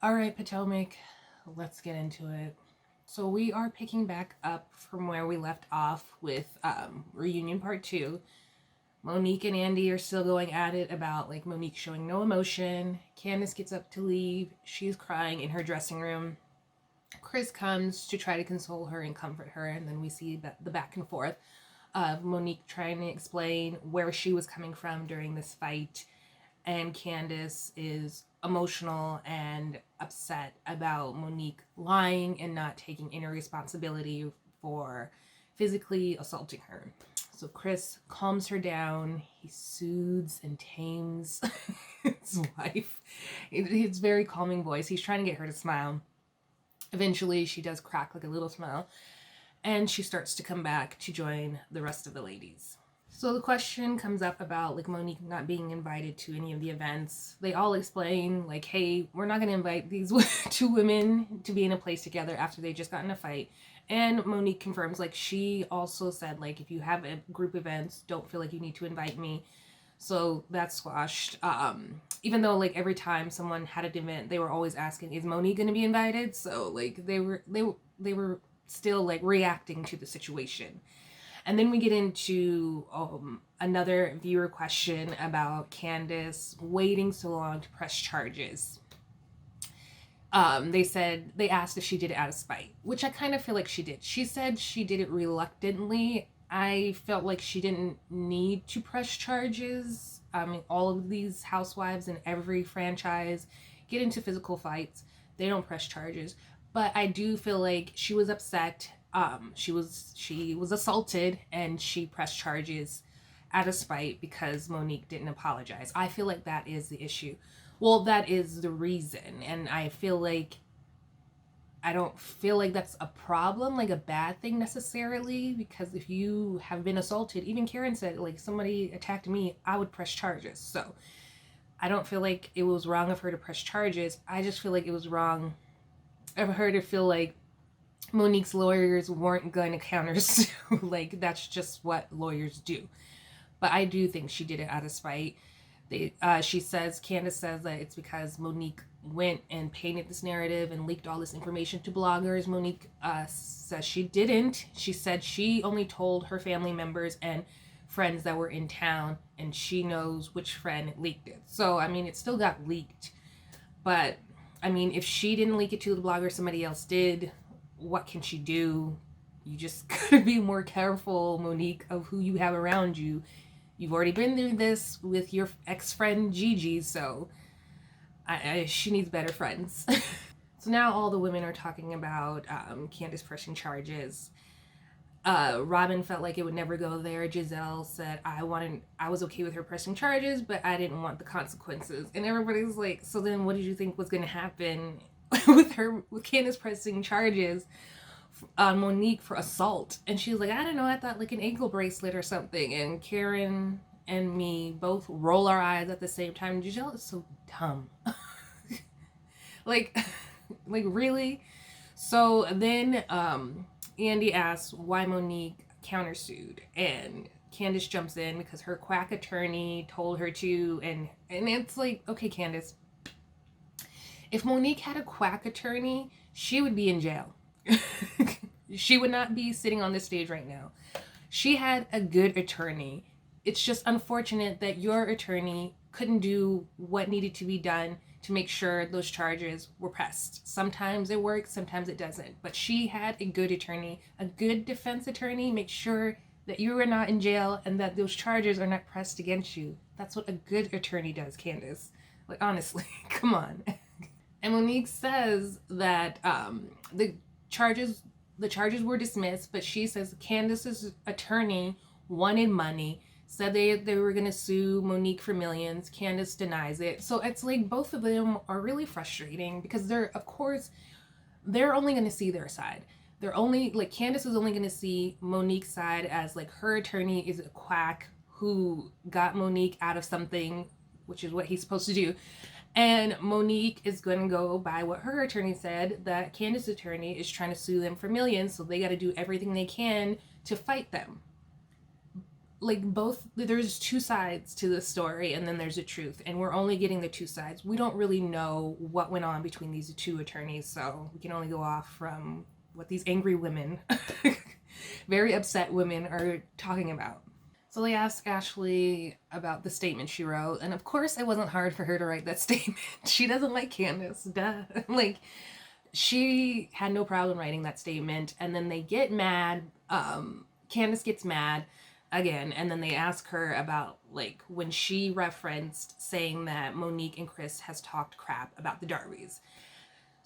All right, Potomac, let's get into it. So we are picking back up from where we left off with reunion part two. Monique and Andy are still going at it about like Monique showing no emotion. Candace gets up to leave. She's crying in her dressing room. Chris comes to try to console her and comfort her, and then we see the back and forth of Monique trying to explain where she was coming from during this fight, and Candace is emotional and upset about Monique lying and not taking any responsibility for physically assaulting her. So Chris calms her down. He soothes and tames his wife. It's very calming voice. He's trying to get her to smile. Eventually, she does crack like a little smile, and she starts to come back to join the rest of the ladies. So the question comes up about like Monique not being invited to any of the events. They all explain like, hey, we're not going to invite these two women to be in a place together after they just got in a fight. And Monique confirms like she also said like, if you have a group events, don't feel like you need to invite me. So that's squashed. Even though like every time someone had an event, they were always asking, is Monique going to be invited? So like they were still like reacting to the situation. And then we get into another viewer question about Candace waiting so long to press charges. They asked if she did it out of spite, which I kind of feel like she did. She said she did it reluctantly. I felt like she didn't need to press charges. I mean, all of these housewives in every franchise get into physical fights. They don't press charges. But I do feel like she was upset. She was assaulted and she pressed charges out of spite because Monique didn't apologize. I feel like that is the issue. Well, that is the reason. And I don't feel like that's a problem, like a bad thing necessarily, because if you have been assaulted, even Karen said, like, somebody attacked me, I would press charges. So I don't feel like it was wrong of her to press charges. I just feel like it was wrong of her to feel like Monique's lawyers weren't going to counter sue. Like, that's just what lawyers do. But I do think she did it out of spite. Candace says that it's because Monique went and painted this narrative and leaked all this information to bloggers. Monique says she didn't. She said she only told her family members and friends that were in town, and she knows which friend leaked it. So, I mean, it still got leaked. But, I mean, if she didn't leak it to the blogger, somebody else did. What can she do? You just gotta be more careful, Monique, of who you have around you. You've already been through this with your ex-friend Gigi, so she needs better friends. So now all the women are talking about Candace pressing charges. Robin felt like it would never go there. Giselle said, I was okay with her pressing charges, but I didn't want the consequences. And everybody's like, so then what did you think was going to happen with Candace pressing charges on Monique for assault? And she was like, I don't know, I thought like an ankle bracelet or something. And Karen and me both roll our eyes at the same time. Giselle is so dumb. like really? So then Andy asks why Monique countersued, and Candace jumps in because her quack attorney told her to, and it's like, okay, Candace, if Monique had a quack attorney, she would be in jail. She would not be sitting on this stage right now. She had a good attorney. It's just unfortunate that your attorney couldn't do what needed to be done to make sure those charges were pressed. Sometimes it works, sometimes it doesn't. But she had a good attorney, a good defense attorney. Make sure that you are not in jail and that those charges are not pressed against you. That's what a good attorney does, Candace. Like, honestly, come on. And Monique says that the charges were dismissed, but she says Candace's attorney wanted money, said they were going to sue Monique for millions. Candace denies it. So it's like both of them are really frustrating because they're only going to see their side. They're only like, Candace is only going to see Monique's side as like her attorney is a quack who got Monique out of something, which is what he's supposed to do. And Monique is going to go by what her attorney said, that Candace's attorney is trying to sue them for millions, so they got to do everything they can to fight them. like both, there's two sides to the story, and then there's a truth, and we're only getting the two sides. We don't really know what went on between these two attorneys, so we can only go off from what these angry women, very upset women, are talking about. So they asked Ashley about the statement she wrote, and of course it wasn't hard for her to write that statement. She doesn't like Candace, duh. Like, she had no problem writing that statement, and then they get mad. Candace gets mad again, and then they ask her about, like, when she referenced saying that Monique and Chris has talked crap about the Darbys.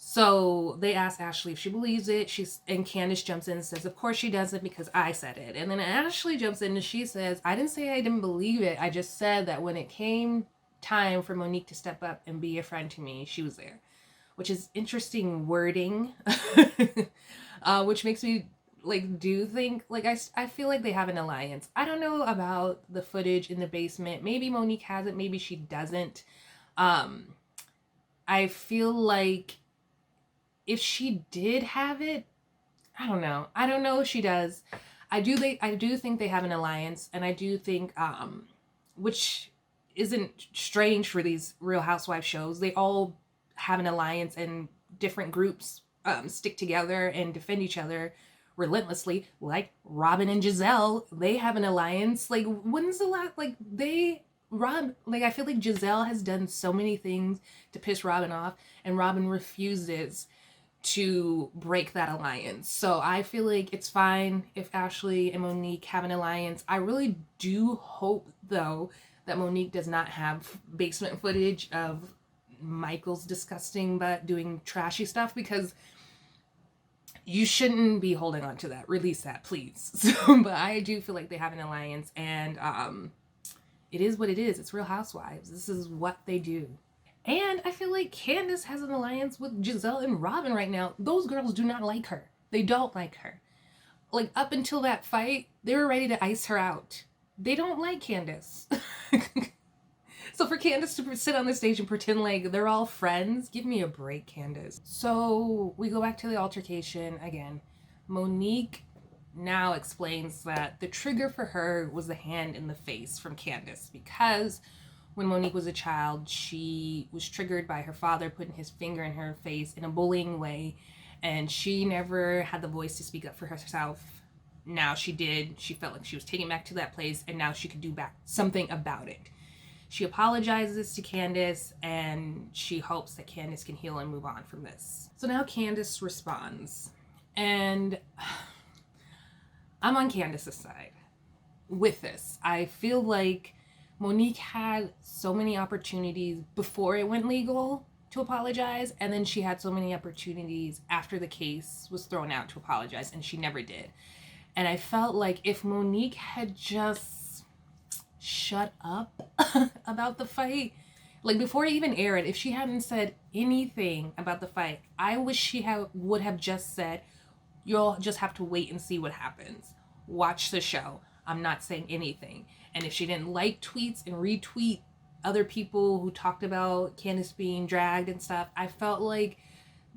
So they ask Ashley if she believes it. And Candace jumps in and says, of course she doesn't, because I said it. And then Ashley jumps in and she says, I didn't say I didn't believe it. I just said that when it came time for Monique to step up and be a friend to me, she was there. Which is interesting wording. Which makes me do think, I feel like they have an alliance. I don't know about the footage in the basement. Maybe Monique has it, maybe she doesn't. I feel like if she did have it, I don't know if she does. I do think they have an alliance, and I do think, which isn't strange for these Real Housewives shows. They all have an alliance, and different groups stick together and defend each other relentlessly. Like Robin and Giselle, they have an alliance. Like, when's the last, I feel like Giselle has done so many things to piss Robin off, and Robin refuses to break that alliance. So I feel like it's fine if Ashley and Monique have an alliance. I really do hope, though, that Monique does not have basement footage of Michael's disgusting butt doing trashy stuff, because you shouldn't be holding on to that. Release that, please. So, but I do feel like they have an alliance, and it is what it is. It's Real Housewives. This is what they do. And I feel like Candace has an alliance with Giselle and Robin right now. Those girls do not like her. They don't like her. Like, up until that fight, they were ready to ice her out. They don't like Candace. So for Candace to sit on the stage and pretend like they're all friends, give me a break, Candace. So we go back to the altercation again. Monique now explains that the trigger for her was the hand in the face from Candace, because when Monique was a child, she was triggered by her father putting his finger in her face in a bullying way, and she never had the voice to speak up for herself. Now she did. She felt like she was taken back to that place, and now she could do back something about it. She apologizes to Candace, and she hopes that Candace can heal and move on from this. So now Candace responds, and I'm on Candace's side with this. I feel like Monique had so many opportunities before it went legal to apologize, and then she had so many opportunities after the case was thrown out to apologize, and she never did. And I felt like if Monique had just shut up about the fight, like before it even aired, if she hadn't said anything about the fight, I wish she would have just said, you'll just have to wait and see what happens. Watch the show. I'm not saying anything. And if she didn't like tweets and retweet other people who talked about Candace being dragged and stuff, I felt like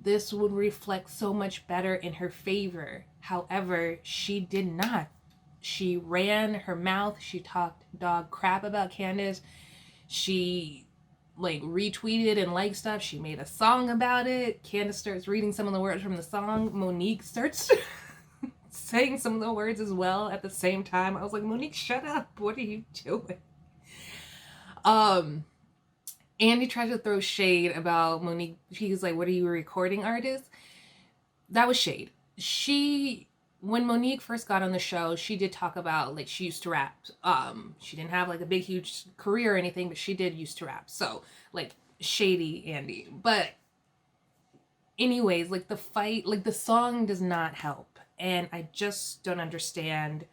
this would reflect so much better in her favor. However, she did not. She ran her mouth. She talked dog crap about Candace. She retweeted and liked stuff. She made a song about it. Candace starts reading some of the words from the song. Monique starts saying some of the words as well at the same time. I was like, Monique, shut up. What are you doing? Andy tried to throw shade about Monique. He was like, what are you, a recording artist? That was shade. When Monique first got on the show, she did talk about, she used to rap. She didn't have, a big, huge career or anything, but she did used to rap. So, shady Andy. But anyways, the fight, the song does not help. And I just don't understand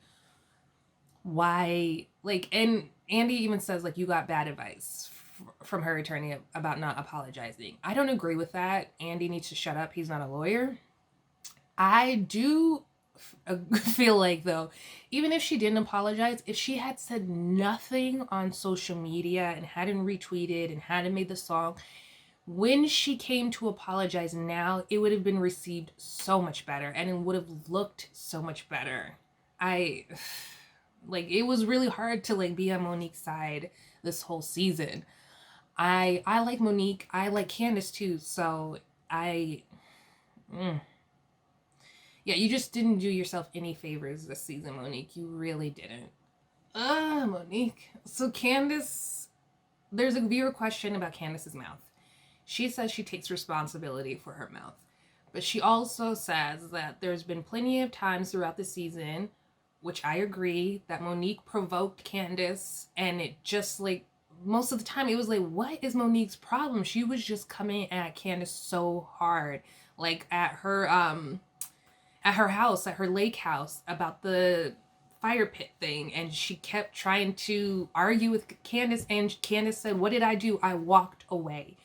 why, and Andy even says, you got bad advice from her attorney about not apologizing. I don't agree with that. Andy needs to shut up. He's not a lawyer. I do feel like, though, even if she didn't apologize, if she had said nothing on social media and hadn't retweeted and hadn't made the song, when she came to apologize now, it would have been received so much better, and it would have looked so much better. Like, it was really hard to like be on Monique's side this whole season. I like Monique. I like Candace too. So I, mm, yeah, you just didn't do yourself any favors this season, Monique. You really didn't. Monique. So Candace, there's a viewer question about Candace's mouth. She says she takes responsibility for her mouth. But she also says that there's been plenty of times throughout the season, which I agree, that Monique provoked Candace, and it just like most of the time it was like, what is Monique's problem? She was just coming at Candace so hard. Like at her house, at her lake house, about the fire pit thing, and she kept trying to argue with Candace, and Candace said, "What did I do? I walked away."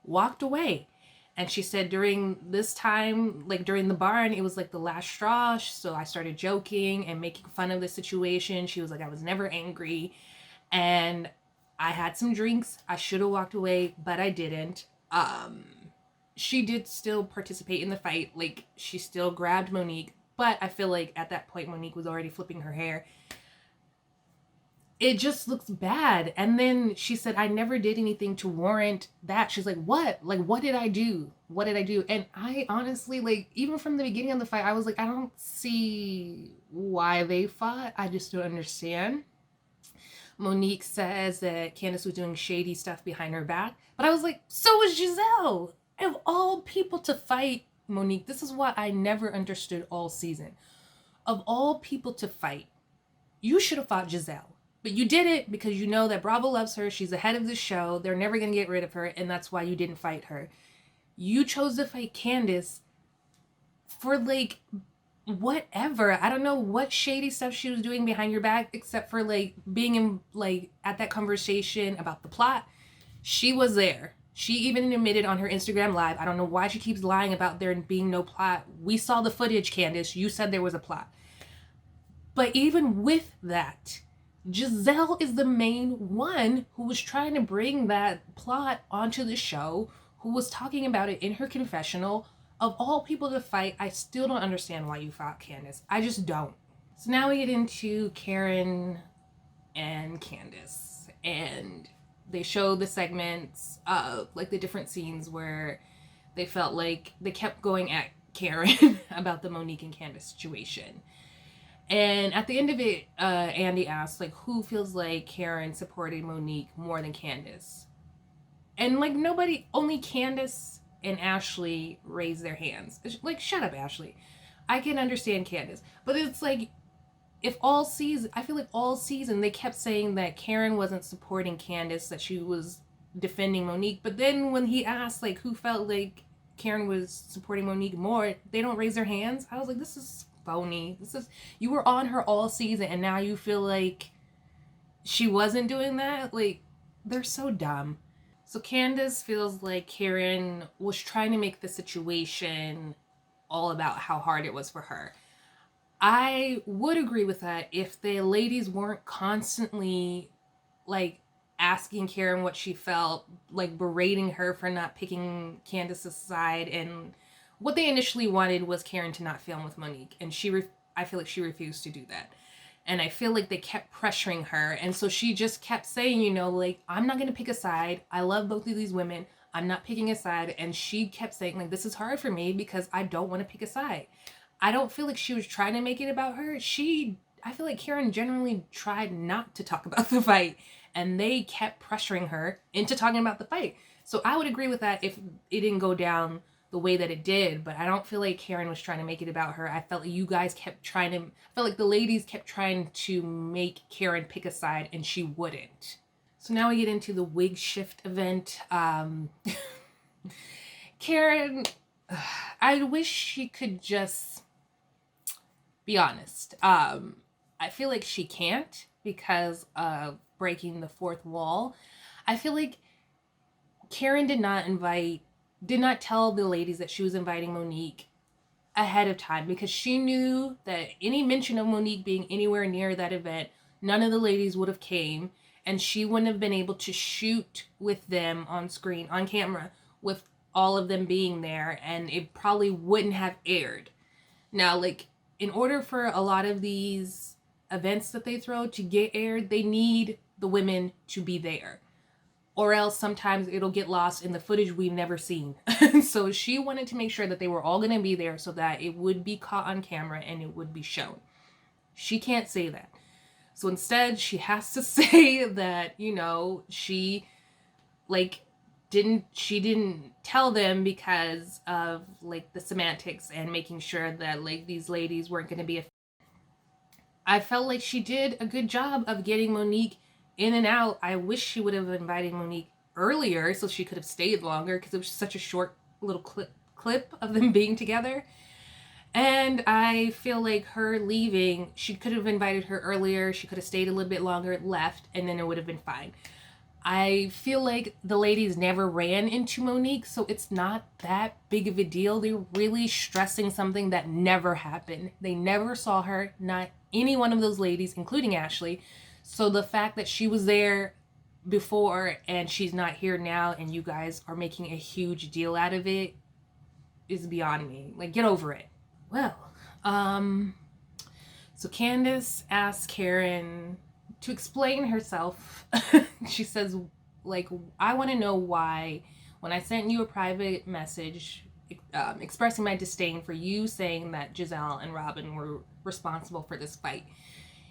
Walked away. And she said during this time, like during the barn, it was like the last straw. So I started joking and making fun of the situation. She was like, I was never angry. And I had some drinks. I should have walked away, but I didn't. She did still participate in the fight. Like, she still grabbed Monique. But I feel like at that point, Monique was already flipping her hair. It just looks bad. And then she said, I never did anything to warrant that. She's like, what? Like, what did I do? What did I do? And I honestly, like, even from the beginning of the fight, I was like, I don't see why they fought. I just don't understand. Monique says that Candace was doing shady stuff behind her back. But I was like, so was Giselle. Of all people to fight Monique, this is what I never understood all season. Of all people to fight, you should have fought Giselle. But you did it because you know that Bravo loves her. She's the head of the show. They're never going to get rid of her. And that's why you didn't fight her. You chose to fight Candace for like whatever. I don't know what shady stuff she was doing behind your back, except for like being in like at that conversation about the plot. She was there. She even admitted on her Instagram live. I don't know why she keeps lying about there being no plot. We saw the footage, Candace. You said there was a plot. But even with that, Giselle is the main one who was trying to bring that plot onto the show, who was talking about it in her confessional. Of all people to fight, I still don't understand why you fought Candace. I just don't. So now we get into Karen and Candace, and they show the segments of like the different scenes where they felt like they kept going at Karen about the Monique and Candace situation. And at the end of it, Andy asked, like, who feels like Karen supported Monique more than Candace? And, like, nobody, only Candace and Ashley raised their hands. Like, shut up, Ashley. I can understand Candace. But it's like, if all season, I feel like all season, they kept saying that Karen wasn't supporting Candace, that she was defending Monique. But then when he asked, like, who felt like Karen was supporting Monique more, they don't raise their hands. I was like, this is phony. This is, you were on her all season and now you feel like she wasn't doing that. Like, they're so dumb. So Candace feels like Karen was trying to make the situation all about how hard it was for her. I would agree with that if the ladies weren't constantly like asking Karen what she felt, like berating her for not picking Candace's side. And what they initially wanted was Karen to not film with Monique, and I feel like she refused to do that. And I feel like they kept pressuring her, and so she just kept saying, you know, like, I'm not gonna pick a side. I love both of these women. I'm not picking a side. And she kept saying, like, this is hard for me because I don't want to pick a side. I don't feel like she was trying to make it about her. I feel like Karen generally tried not to talk about the fight, and they kept pressuring her into talking about the fight. So I would agree with that if it didn't go down the way that it did, but I don't feel like Karen was trying to make it about her. I felt like you guys kept trying to, I felt like the ladies kept trying to make Karen pick a side, and she wouldn't. So now we get into the wig shift event. Karen, I wish she could just be honest. I feel like she can't because of breaking the fourth wall. I feel like Karen did not tell the ladies that she was inviting Monique ahead of time, because she knew that any mention of Monique being anywhere near that event, none of the ladies would have came, and she wouldn't have been able to shoot with them on screen, on camera, with all of them being there, and it probably wouldn't have aired. Now, like, in order for a lot of these events that they throw to get aired, they need the women to be there. Or else sometimes it'll get lost in the footage we've never seen. So she wanted to make sure that they were all going to be there so that it would be caught on camera and it would be shown. She can't say that. So instead, she has to say that, you know, she didn't tell them because of like the semantics and making sure that like these ladies weren't going to be I felt like she did a good job of getting Monique in and out. I wish she would have invited Monique earlier so she could have stayed longer because it was such a short little clip of them being together. And I feel like her leaving, she could have invited her earlier. She could have stayed a little bit longer, left, and then it would have been fine. I feel like the ladies never ran into Monique, so it's not that big of a deal. They're really stressing something that never happened. They never saw her, not any one of those ladies, including Ashley. So the fact that she was there before and she's not here now and you guys are making a huge deal out of it is beyond me. Like, get over it. Well, so Candace asked Karen to explain herself. She says, like, I want to know why when I sent you a private message expressing my disdain for you saying that Giselle and Robin were responsible for this fight,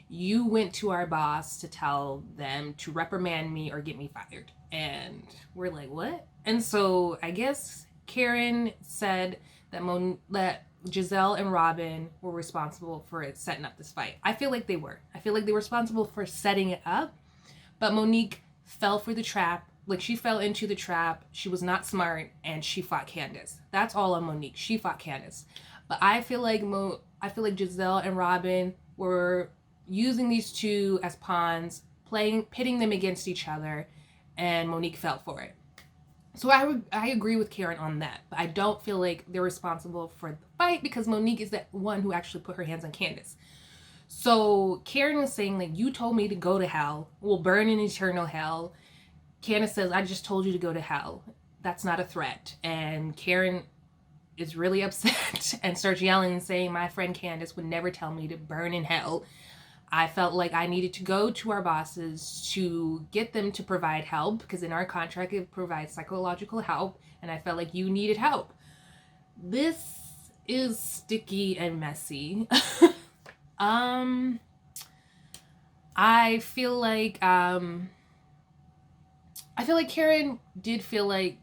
you went to our boss to tell them to reprimand me or get me fired. And we're like, what? And so I guess Karen said that Giselle and Robin were responsible for setting up this fight. I feel like they were. I feel like they were responsible for setting it up, but Monique fell for the trap. Like, she fell into the trap. She was not smart, and she fought Candace. That's all on Monique. She fought Candace. But I feel like Giselle and Robin were using these two as pawns, pitting them against each other, and Monique fell for it. So I agree with Karen on that, but I don't feel like they're responsible for the fight because Monique is the one who actually put her hands on Candace. So Karen was saying, like, you told me to go to hell. We'll burn in eternal hell. Candace says, I just told you to go to hell. That's not a threat. And Karen is really upset and starts yelling and saying, my friend Candace would never tell me to burn in hell. I felt like I needed to go to our bosses to get them to provide help because in our contract it provides psychological help, and I felt like you needed help. This is sticky and messy. I feel like Karen did feel like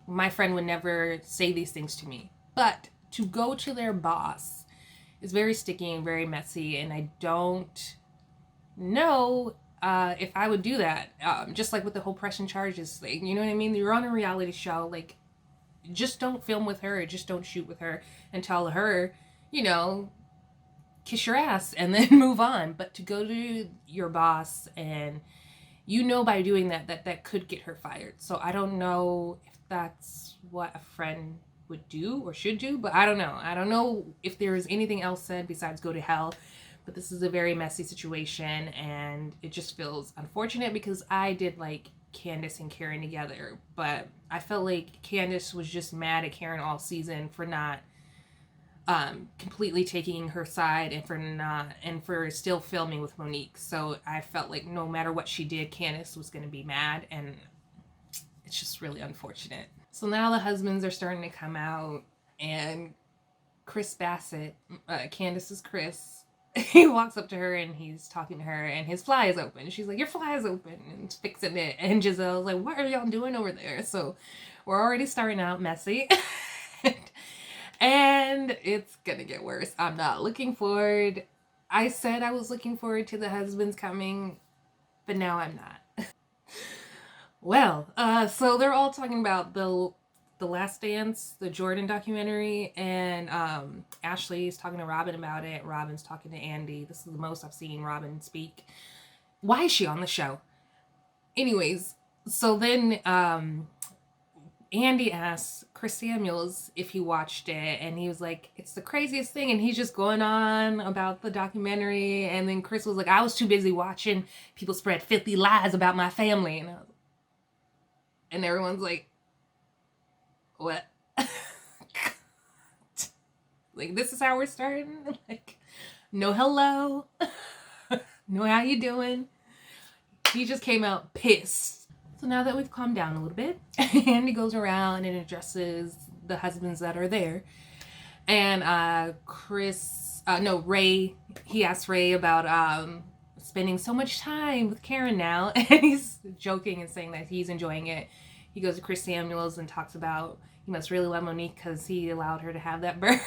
my friend would never say these things to me, but to go to their boss is very sticky and very messy, and I don't know if I would do that. Just like with the whole pressing charges thing, you know what I mean? You're on a reality show, like, just don't film with her, just don't shoot with her, and tell her, you know, kiss your ass and then move on. But to go to your boss, and you know by doing that could get her fired. So I don't know if that's what a friend would do or should do, but I don't know if there is anything else said besides go to hell. But this is a very messy situation, and it just feels unfortunate because I did like Candace and Karen together, but I felt like Candace was just mad at Karen all season for not completely taking her side and for still filming with Monique. So I felt like no matter what she did, Candace was going to be mad, and it's just really unfortunate. So now the husbands are starting to come out, and Chris Bassett, Candace's Chris, he walks up to her and he's talking to her, and his fly is open. She's like, your fly is open, and fixing it. And Giselle's like, what are y'all doing over there? So we're already starting out messy. And it's gonna get worse. I'm not looking forward. I said I was looking forward to the husbands coming, but now I'm not. Well, so they're all talking about the Last Dance, the Jordan documentary, and Ashley's talking to Robin about it. Robin's talking to Andy. This is the most I've seen Robin speak. Why is she on the show? Anyways, so then Andy asks Chris Samuels if he watched it, and he was like, it's the craziest thing, and he's just going on about the documentary, and then Chris was like, I was too busy watching people spread filthy lies about my family, and everyone's like, what? Like, this is how we're starting? Like, no hello? know how you doing? He just came out pissed. So now that we've calmed down a little bit, Andy goes around and addresses the husbands that are there. And Ray, he asked Ray about spending so much time with Karen now. And he's joking and saying that he's enjoying it. He goes to Chris Samuels and talks about he must really love Monique because he allowed her to have that bird.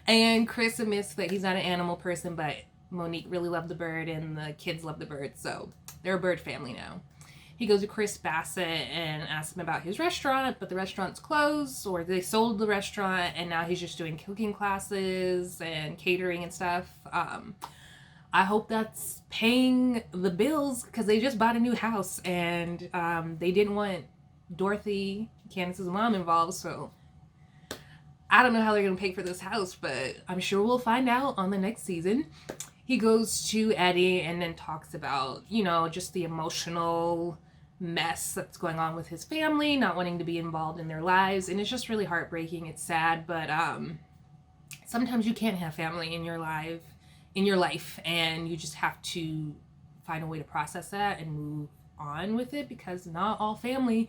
And Chris admits that he's not an animal person, but Monique really loved the bird and the kids love the bird. So they're a bird family now. He goes to Chris Bassett and asks him about his restaurant, but the restaurant's closed, or they sold the restaurant, and now he's just doing cooking classes and catering and stuff. I hope that's paying the bills, because they just bought a new house, and they didn't want Dorothy, Candace's mom, involved, so I don't know how they're going to pay for this house, but I'm sure we'll find out on the next season. He goes to Eddie and then talks about, just the emotional mess that's going on with his family, not wanting to be involved in their lives, and it's just really heartbreaking. It's sad, but sometimes you can't have family in your life, and you just have to find a way to process that and move on with it, because not all family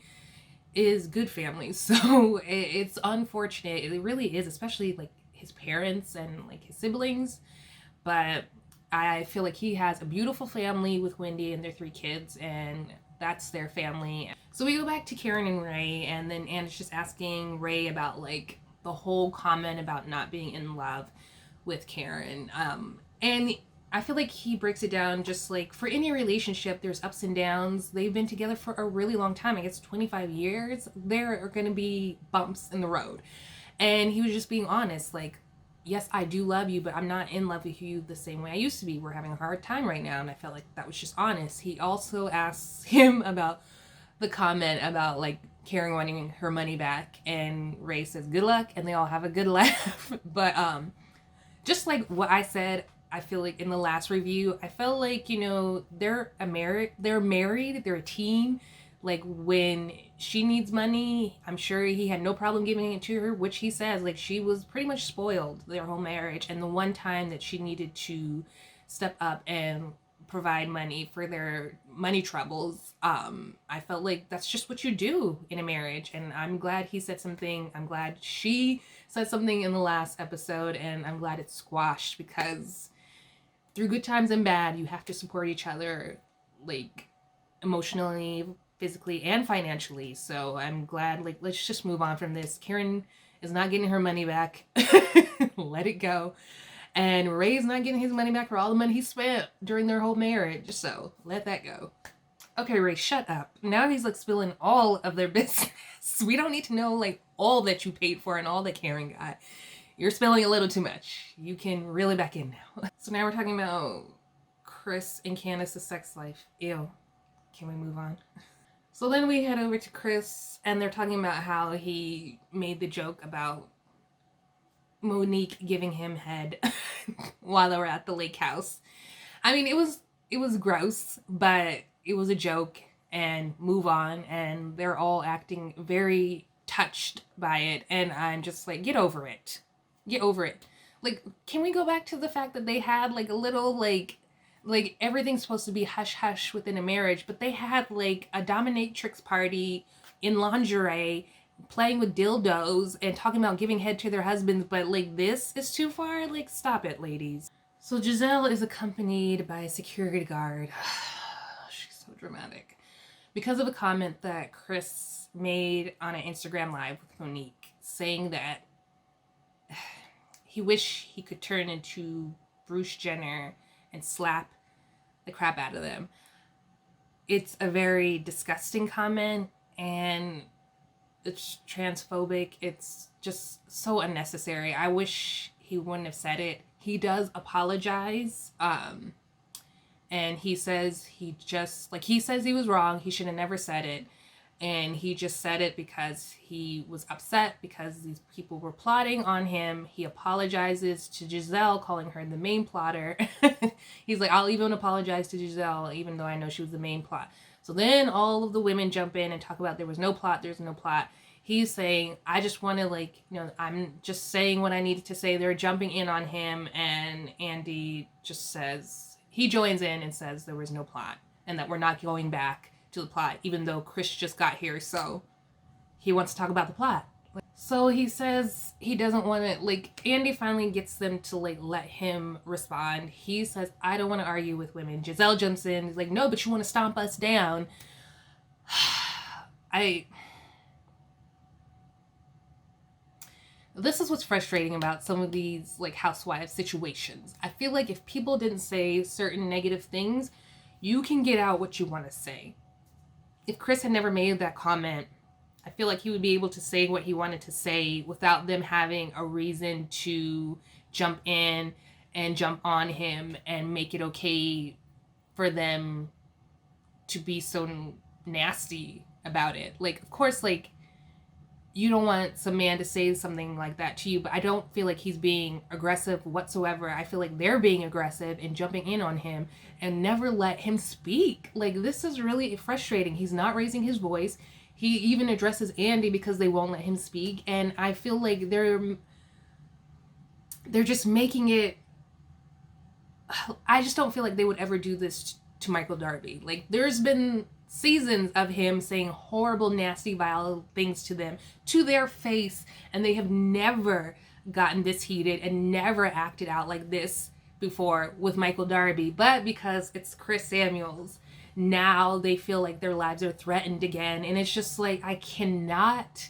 is good family. So it's unfortunate. It really is, especially like his parents and like his siblings. But I feel like he has a beautiful family with Wendy and their 3 kids, and that's their family. So we go back to Karen and Ray, and then Anna's just asking Ray about like the whole comment about not being in love with Karen. And I feel like he breaks it down just like for any relationship, there's ups and downs. They've been together for a really long time. I guess 25 years. There are going to be bumps in the road. And he was just being honest, like, yes, I do love you, but I'm not in love with you the same way I used to be. We're having a hard time right now. And I felt like that was just honest. He also asks him about the comment about like Karen wanting her money back. And Ray says, good luck. And they all have a good laugh. But just like what I said, I feel like in the last review, I felt like, they're married, they're a team. Like when she needs money, I'm sure he had no problem giving it to her, which he says, like she was pretty much spoiled their whole marriage. And the one time that she needed to step up and provide money for their money troubles, I felt like that's just what you do in a marriage. And I'm glad he said something. I'm glad she said something in the last episode, and I'm glad it's squashed, because through good times and bad, you have to support each other, like emotionally, physically, and financially. So I'm glad, like, let's just move on from this. Karen is not getting her money back. Let it go. And Ray's not getting his money back for all the money he spent during their whole marriage. So let that go. Okay, Ray, shut up. Now he's like spilling all of their business. We don't need to know like all that you paid for and all that Karen got. You're spilling a little too much. You can reel it back in now. So now we're talking about Chris and Candace's sex life. Ew. Can we move on? So then we head over to Chris, and they're talking about how he made the joke about Monique giving him head while they were at the lake house. I mean, it was gross, but it was a joke, and move on. And they're all acting very touched by it, and I'm just like, get over it. Get over it. Like, can we go back to the fact that they had like a little like everything's supposed to be hush hush within a marriage, but they had like a dominatrix party in lingerie, playing with dildos and talking about giving head to their husbands, but like this is too far. Like, stop it, ladies. So Giselle is accompanied by a security guard. She's so dramatic. Because of a comment that Chris made on an Instagram Live with Monique, saying that he wished he could turn into Bruce Jenner and slap the crap out of them. It's a very disgusting comment, and it's transphobic. It's just so unnecessary. I wish he wouldn't have said it. He does apologize. And he says he says he was wrong. He should have never said it. And he just said it because he was upset because these people were plotting on him. He apologizes to Giselle, calling her the main plotter. He's like, I'll even apologize to Giselle, even though I know she was the main plot. So then all of the women jump in and talk about there's no plot. He's saying, I just want to I'm just saying what I needed to say. They're jumping in on him. And Andy just says he joins in and says there was no plot and that we're not going back to the plot, even though Chris just got here, so he wants to talk about the plot. So he says he doesn't want to, like, Andy finally gets them to, like, let him respond. He says, I don't want to argue with women. Giselle jumps in. He's like, no, but you want to stomp us down. This is what's frustrating about some of these, like, housewives situations. I feel like if people didn't say certain negative things, you can get out what you want to say. If Chris had never made that comment, I feel like he would be able to say what he wanted to say without them having a reason to jump in and jump on him and make it okay for them to be so nasty about it. Like, of course, like, you don't want some man to say something like that to you, but I don't feel like he's being aggressive whatsoever. I feel like they're being aggressive and jumping in on him and never let him speak. Like, this is really frustrating. He's not raising his voice. He even addresses Andy because they won't let him speak. And I feel like they're just making it... I just don't feel like they would ever do this to Michael Darby. Like, there's been seasons of him saying horrible, nasty, vile things to them, to their face, and they have never gotten this heated and never acted out like this before with Michael Darby. But because it's Chris Samuels, now they feel like their lives are threatened again. And it's just like, I cannot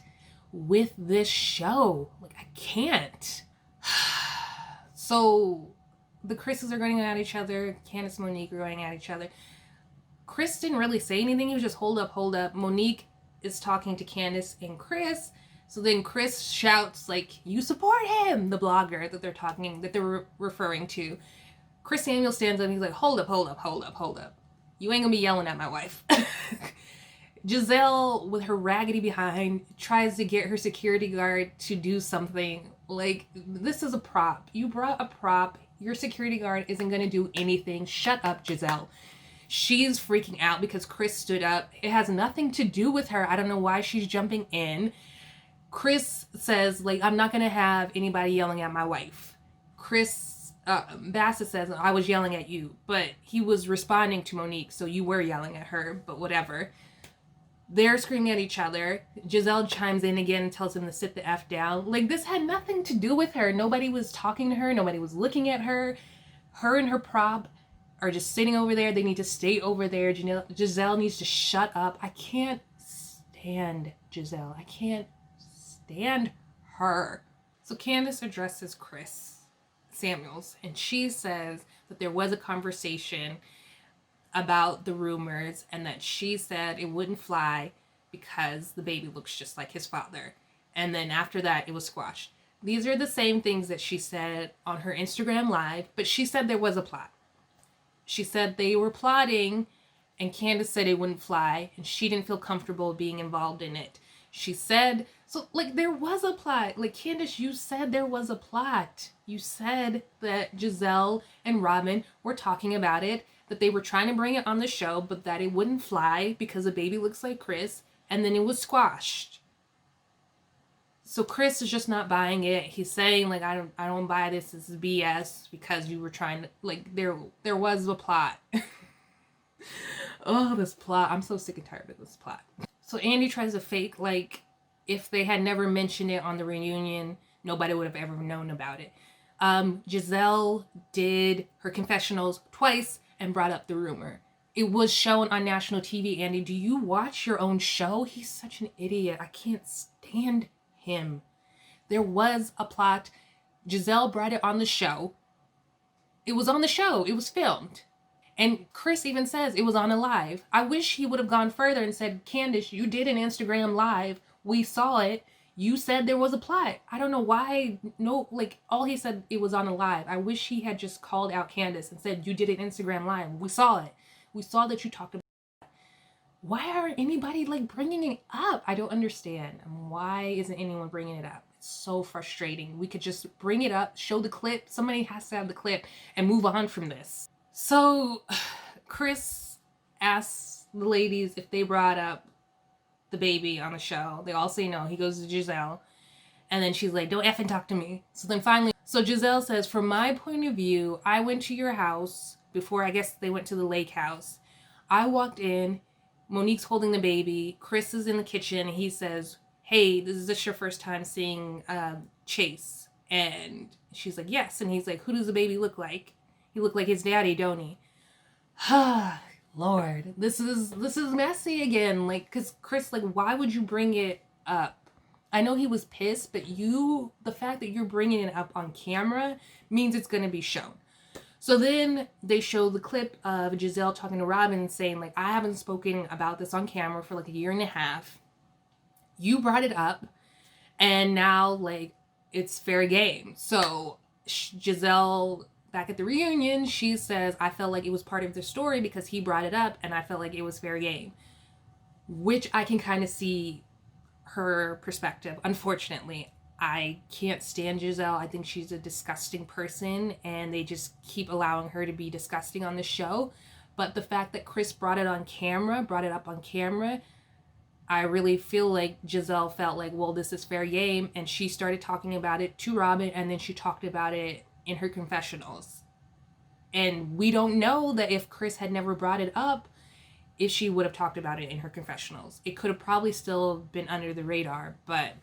with this show. Like, I can't. So the Chris's are going at each other. Candace and Monique are going at each other. Chris didn't really say anything. He was just, hold up. Monique is talking to Candace and Chris. So then Chris shouts, like, you support him, the blogger that they're referring to. Chris Samuel stands up and he's like, hold up. You ain't gonna be yelling at my wife. Giselle, with her raggedy behind, tries to get her security guard to do something. Like, this is a prop. You brought a prop. Your security guard isn't gonna do anything. Shut up, Giselle. She's freaking out because Chris stood up. It has nothing to do with her. I don't know why she's jumping in. Chris says, like, I'm not gonna have anybody yelling at my wife. Bassett says, I was yelling at you, but he was responding to Monique, so you were yelling at her, but whatever. They're screaming at each other. Giselle chimes in again and tells him to sit the F down. Like, this had nothing to do with her. Nobody was talking to her. Nobody was looking at her. Her and her prop are just sitting over there. They need to stay over there. Giselle needs to shut up. I can't stand Giselle. I can't stand her. So Candace addresses Chris Samuels, and she says that there was a conversation about the rumors and that she said it wouldn't fly because the baby looks just like his father. And then after that, it was squashed. These are the same things that she said on her Instagram Live, but she said there was a plot. She said they were plotting, and Candace said it wouldn't fly, and she didn't feel comfortable being involved in it. She said, so, like, there was a plot. Like, Candace, you said there was a plot. You said that Giselle and Robin were talking about it, that they were trying to bring it on the show, but that it wouldn't fly because the baby looks like Chris, and then it was squashed. So Chris is just not buying it. He's saying, like, I don't buy this. This is BS because you were trying to, like, there was a plot. Oh, this plot. I'm so sick and tired of this plot. So Andy tries to fake, like, if they had never mentioned it on the reunion, nobody would have ever known about it. Giselle did her confessionals twice and brought up the rumor. It was shown on national TV. Andy, do you watch your own show? He's such an idiot. I can't stand him. There was a plot. Giselle brought it on the show. It was on the show. It was filmed. And Chris even says it was on a live. I wish he would have gone further and said, Candace, you did an Instagram Live. We saw it. You said there was a plot. I don't know why. No, like, all he said, it was on a live. I wish he had just called out Candace and said, you did an Instagram Live. We saw it. We saw that you talked about it. Why aren't anybody, like, bringing it up? I don't understand. Why isn't anyone bringing it up? It's so frustrating. We could just bring it up, show the clip. Somebody has to have the clip and move on from this. So Chris asks the ladies if they brought up the baby on the show. They all say no. He goes to Giselle. And then she's like, don't effing talk to me. So then finally, so Giselle says, from my point of view, I went to your house before I guess they went to the lake house. I walked in, Monique's holding the baby, Chris is in the kitchen, he says, hey, is this your first time seeing Chase? And she's like, yes. And he's like, who does the baby look like? He looked like his daddy, don't he? Lord, this is messy again. Like, cause Chris, like, why would you bring it up? I know he was pissed, but the fact that you're bringing it up on camera means it's gonna be shown. So then they show the clip of Giselle talking to Robin saying, like, I haven't spoken about this on camera for like a year and a half. You brought it up, and now, like, it's fair game. So Giselle, back at the reunion, she says, I felt like it was part of the story because he brought it up, and I felt like it was fair game. Which I can kind of see her perspective. Unfortunately, I can't stand Giselle. I think she's a disgusting person, and they just keep allowing her to be disgusting on the show. But the fact that Chris brought it up on camera, I really feel like Giselle felt like, well, this is fair game, and she started talking about it to Robin, and then she talked about it in her confessionals. And we don't know that if Chris had never brought it up, if she would have talked about it in her confessionals. It could have probably still been under the radar, but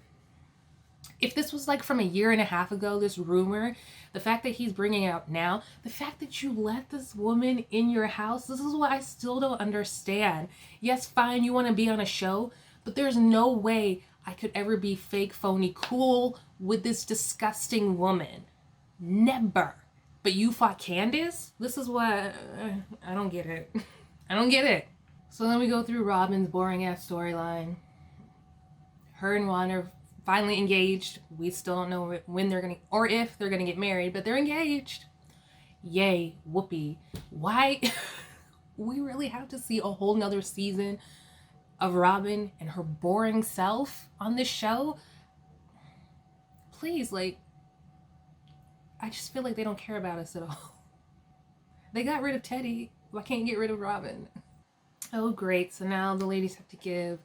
if this was like from a year and a half ago, this rumor, the fact that he's bringing it up now, the fact that you let this woman in your house, this is what I still don't understand. Yes, fine, you want to be on a show, but there's no way I could ever be fake, phony, cool with this disgusting woman. Never. But you fought Candace? This is what, I don't get it. I don't get it. So then we go through Robin's boring ass storyline. Her and Juan are finally engaged. We still don't know when they're gonna, or if they're gonna get married, but they're engaged. Yay, whoopee. Why? We really have to see a whole nother season of Robin and her boring self on this show? Please, like, I just feel like they don't care about us at all. They got rid of Teddy. Why can't you get rid of Robin? Oh, great. So now the ladies have to give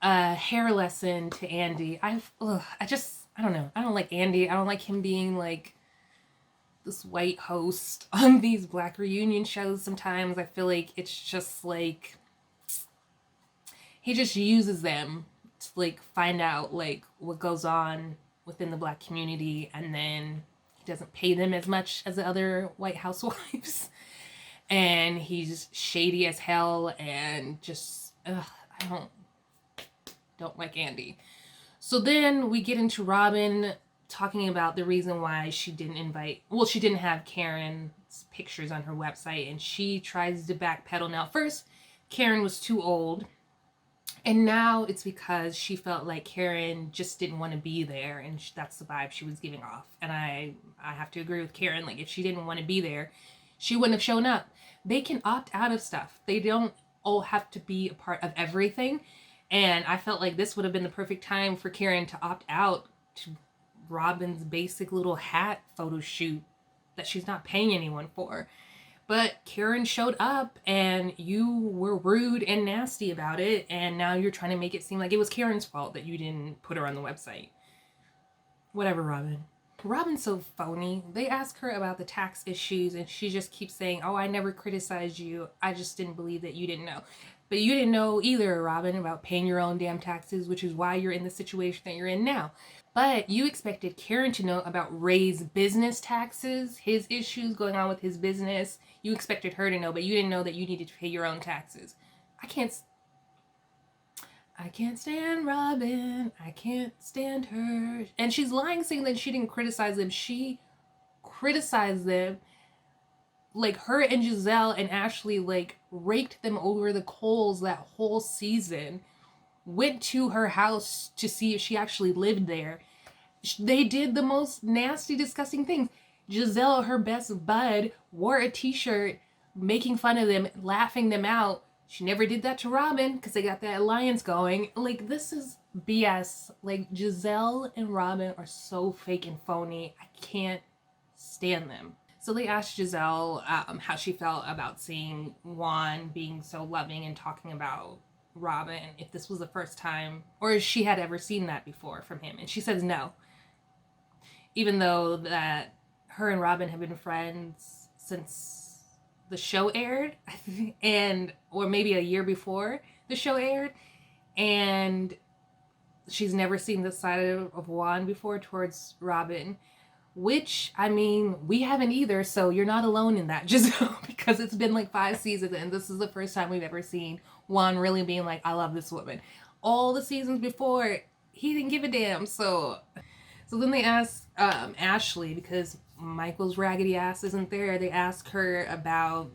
a hair lesson to Andy. I don't know. I don't like Andy. I don't like him being like this white host on these black reunion shows sometimes. I feel like it's just like he just uses them to like find out like what goes on within the black community, and then he doesn't pay them as much as the other white housewives. And he's shady as hell, and just I don't like Andy. So then we get into Robin talking about the reason why she didn't have Karen's pictures on her website, and she tries to backpedal. Now, first, Karen was too old, and now it's because she felt like Karen just didn't want to be there, and that's the vibe she was giving off. And I have to agree with Karen. Like, if she didn't want to be there, she wouldn't have shown up. They can opt out of stuff. They don't all have to be a part of everything. And I felt like this would have been the perfect time for Karen to opt out to Robin's basic little hat photo shoot that she's not paying anyone for. But Karen showed up, and you were rude and nasty about it, and now you're trying to make it seem like it was Karen's fault that you didn't put her on the website. Whatever, Robin. Robin's so phony. They ask her about the tax issues, and she just keeps saying, oh, I never criticized you. I just didn't believe that you didn't know. But you didn't know either, Robin, about paying your own damn taxes, which is why you're in the situation that you're in now. But you expected Karen to know about Ray's business taxes, his issues going on with his business. You expected her to know, but you didn't know that you needed to pay your own taxes. I can't stand Robin. I can't stand her. And she's lying, saying that she didn't criticize them. She criticized them. Like, her and Giselle and Ashley, like, raked them over the coals that whole season. Went to her house to see if she actually lived there. They did the most nasty, disgusting things. Giselle, her best bud, wore a t-shirt making fun of them, laughing them out. She never did that to Robin because they got that alliance going. Like, this is BS. Like, Giselle and Robin are so fake and phony. I can't stand them. So they asked Giselle how she felt about seeing Juan being so loving and talking about Robin, if this was the first time, or if she had ever seen that before from him. And she says no. Even though that her and Robin have been friends since the show aired, and or maybe a year before the show aired, and she's never seen the side of Juan before towards Robin, which, I mean, we haven't either, so you're not alone in that, just because it's been like 5 seasons and this is the first time we've ever seen Juan really being like, I love this woman. All the seasons before, he didn't give a damn. So then they ask Ashley, because Michael's raggedy ass isn't there, they ask her about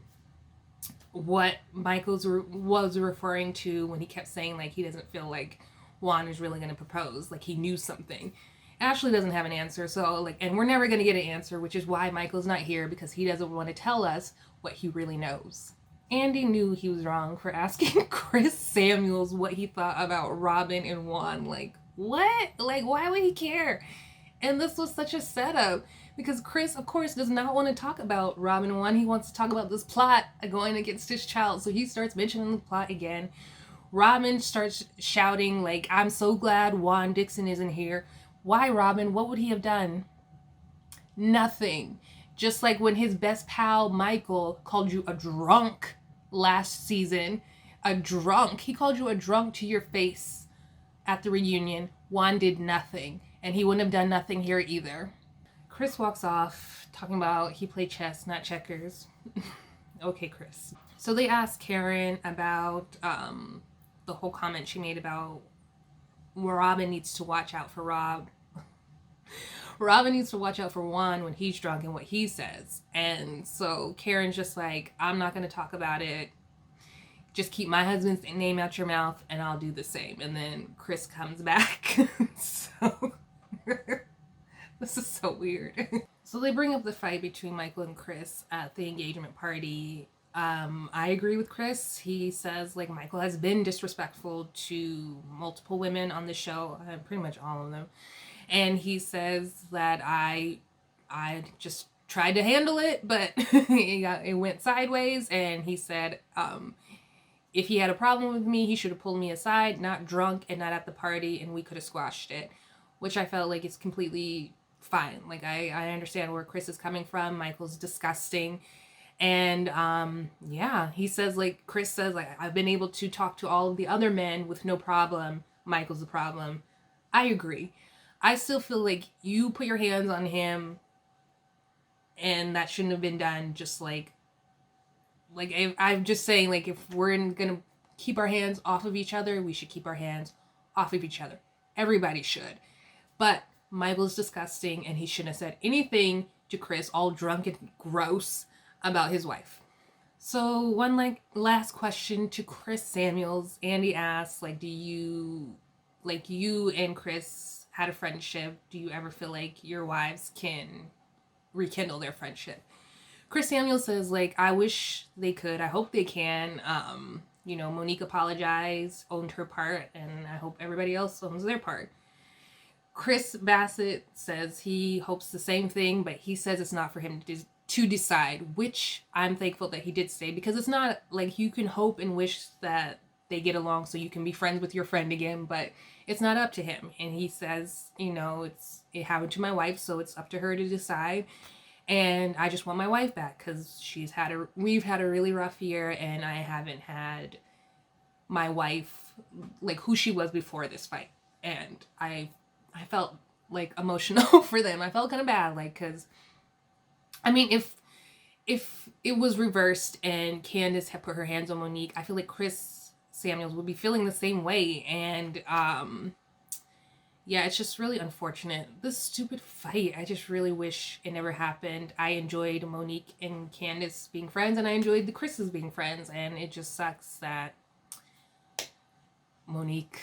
what Michael's was referring to when he kept saying like he doesn't feel like Juan is really going to propose, like he knew something. Ashley doesn't have an answer, so like, and we're never going to get an answer, which is why Michael's not here, because he doesn't want to tell us what he really knows. Andy knew he was wrong for asking Chris Samuels what he thought about Robin and Juan. Like, what? Like, why would he care? And this was such a setup, because Chris, of course, does not want to talk about Robin and Juan. He wants to talk about this plot going against his child, so he starts mentioning the plot again. Robin starts shouting, like, I'm so glad Juan Dixon isn't here. Why, Robin? What would he have done? Nothing. Just like when his best pal, Michael, called you a drunk last season. A drunk. He called you a drunk to your face at the reunion. Juan did nothing. And he wouldn't have done nothing here either. Chris walks off, talking about he played chess, not checkers. Okay, Chris. So they asked Karen about the whole comment she made about Robin needs to watch out for Robin needs to watch out for Juan when he's drunk and what he says. And so Karen's just like, I'm not going to talk about it. Just keep my husband's name out your mouth and I'll do the same. And then Chris comes back. So this is so weird. So they bring up the fight between Michael and Chris at the engagement party. I agree with Chris. He says like Michael has been disrespectful to multiple women on the show, pretty much all of them. And he says that I just tried to handle it, but it went sideways. And he said if he had a problem with me, he should have pulled me aside, not drunk and not at the party, and we could have squashed it, which I felt like is completely fine. Like I understand where Chris is coming from. Michael's disgusting. And yeah, he says like, Chris says like, I've been able to talk to all of the other men with no problem. Michael's the problem. I agree. I still feel like you put your hands on him and that shouldn't have been done. Just like I'm just saying, like, if we're gonna keep our hands off of each other, we should keep our hands off of each other. Everybody should. But Michael's disgusting and he shouldn't have said anything to Chris, all drunk and gross, about his wife. So one like last question to Chris Samuels. Andy asks, like, do you, like, you and Chris had a friendship, do you ever feel like your wives can rekindle their friendship? Chris Samuels says, like, I wish they could. I hope they can. You know, Monique apologized, owned her part, and I hope everybody else owns their part. Chris Bassett says he hopes the same thing, but he says it's not for him to decide, which I'm thankful that he did say, because it's not like you can hope and wish that they get along so you can be friends with your friend again, but it's not up to him. And he says, you know, it happened to my wife, so it's up to her to decide. And I just want my wife back because we've had a really rough year, and I haven't had my wife like who she was before this fight. And I felt like emotional for them. I felt kind of bad, like, because I mean, if it was reversed and Candace had put her hands on Monique, I feel like Chris Samuels would be feeling the same way. And yeah, it's just really unfortunate. This stupid fight, I just really wish it never happened. I enjoyed Monique and Candace being friends, and I enjoyed the Chris's being friends, and it just sucks that Monique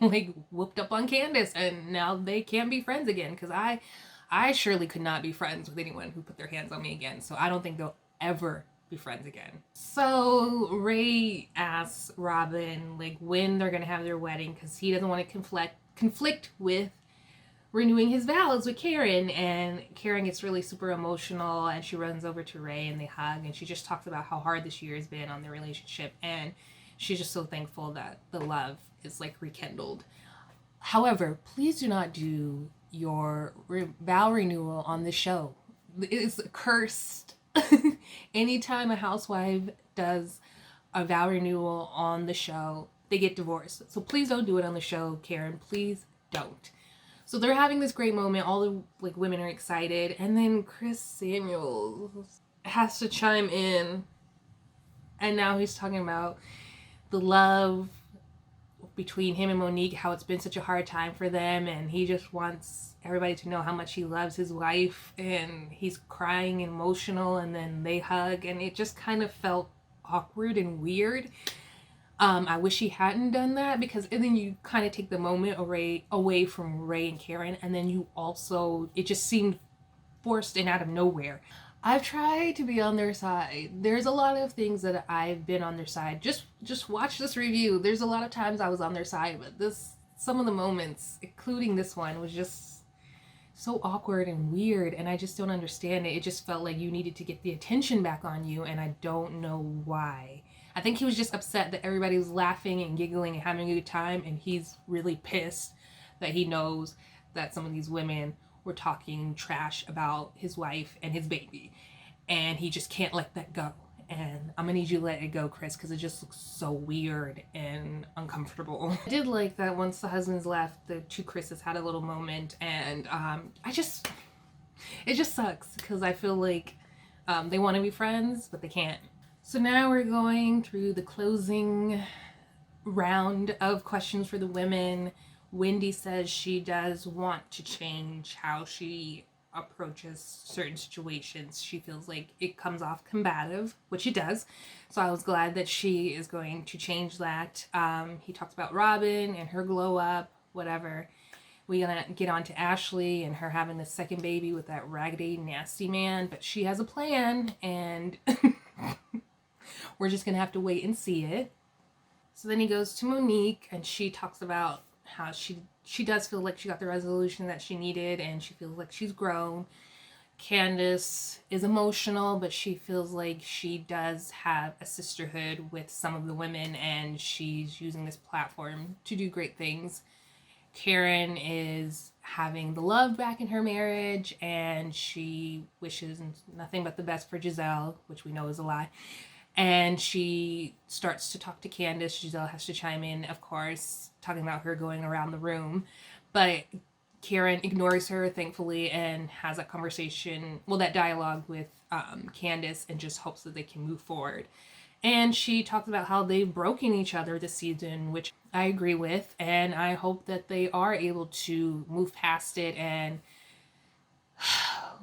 like whooped up on Candace, and now they can't be friends again, because I surely could not be friends with anyone who put their hands on me again, so I don't think they'll ever be friends again. So Ray asks Robin like when they're gonna have their wedding, because he doesn't want to conflict with renewing his vows with Karen. And Karen gets really super emotional, and she runs over to Ray and they hug, and she just talks about how hard this year has been on their relationship, and she's just so thankful that the love is like rekindled. However, please do not do your vow renewal on this show. It's cursed. Anytime a housewife does a vow renewal on the show, they get divorced. So please don't do it on the show, Karen. Please don't. So they're having this great moment. All the like women are excited, and then Chris Samuels has to chime in, and now he's talking about the love between him and Monique, how it's been such a hard time for them, and he just wants everybody to know how much he loves his wife, and he's crying and emotional, and then they hug, and it just kind of felt awkward and weird. I wish he hadn't done that, because and then you kind of take the moment away from Ray and Karen, and then you also, it just seemed forced and out of nowhere. I've tried to be on their side. There's a lot of things that I've been on their side. Just watch this review. There's a lot of times I was on their side, but some of the moments, including this one, was just so awkward and weird, and I just don't understand it. It just felt like you needed to get the attention back on you, and I don't know why. I think he was just upset that everybody was laughing and giggling and having a good time, and he's really pissed that he knows that some of these women were talking trash about his wife and his baby, and he just can't let that go. And I'm gonna need you to let it go, Chris, because it just looks so weird and uncomfortable. I did like that once the husbands left, the two Chris's had a little moment, and it just sucks because I feel like they want to be friends, but they can't. So now we're going through the closing round of questions for the women. Wendy says she does want to change how she approaches certain situations. She feels like it comes off combative, which it does. So I was glad that she is going to change that. He talks about Robin and her glow up, whatever. We're gonna get on to Ashley and her having the second baby with that raggedy, nasty man, but she has a plan, and we're just gonna have to wait and see it. So then he goes to Monique, and she talks about how she does feel like she got the resolution that she needed, and she feels like she's grown. Candace is emotional, but she feels like she does have a sisterhood with some of the women, and she's using this platform to do great things. Karen is having the love back in her marriage, and she wishes nothing but the best for Giselle, which we know is a lie. And she starts to talk to Candace. Giselle has to chime in, of course, talking about her going around the room. But Karen ignores her, thankfully, and has that conversation, that dialogue with Candace, and just hopes that they can move forward. And she talks about how they've broken each other this season, which I agree with. And I hope that they are able to move past it. And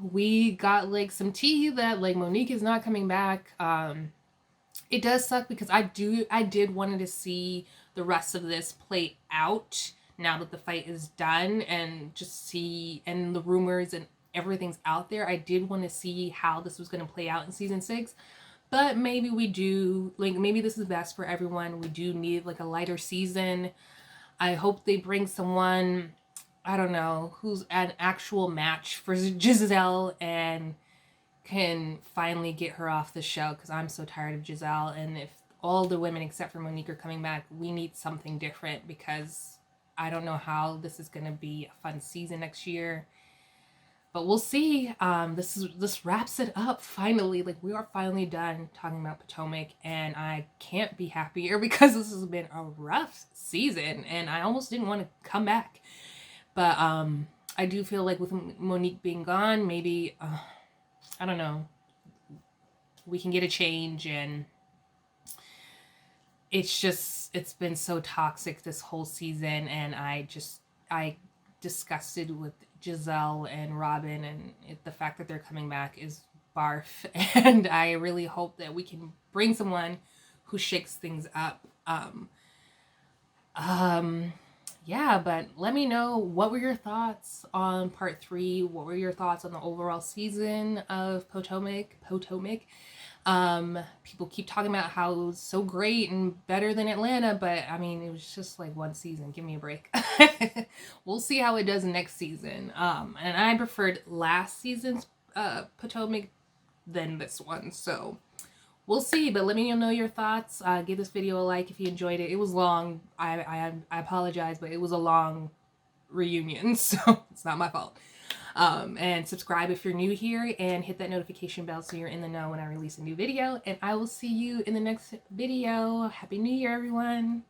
we got like some tea that like Monique is not coming back. It does suck because I did wanted to see the rest of this play out now that the fight is done, and just see, and the rumors and everything's out there. I did want to see how this was going to play out in season 6, but maybe we do, like, maybe this is best for everyone. We do need like a lighter season. I hope they bring someone, I don't know, who's an actual match for Giselle and can finally get her off the show, because I'm so tired of Giselle. And if all the women except for Monique are coming back, we need something different, because I don't know how this is going to be a fun season next year. But we'll see. This wraps it up finally. Like, we are finally done talking about Potomac, and I can't be happier because this has been a rough season, and I almost didn't want to come back. But I do feel like with Monique being gone, maybe I don't know, we can get a change. And it's been so toxic this whole season, and I disgusted with Giselle and Robin, and the fact that they're coming back is barf. And I really hope that we can bring someone who shakes things up. Yeah, but let me know, what were your thoughts on part 3? What were your thoughts on the overall season of Potomac? People keep talking about how it was so great and better than Atlanta, but I mean, it was just like one season. Give me a break. We'll see how it does next season. And I preferred last season's Potomac than this one, so we'll see. But let me know your thoughts. Give this video a like if you enjoyed it. It was long. I apologize, but it was a long reunion, so it's not my fault. And subscribe if you're new here, and hit that notification bell so you're in the know when I release a new video. And I will see you in the next video. Happy New Year, everyone.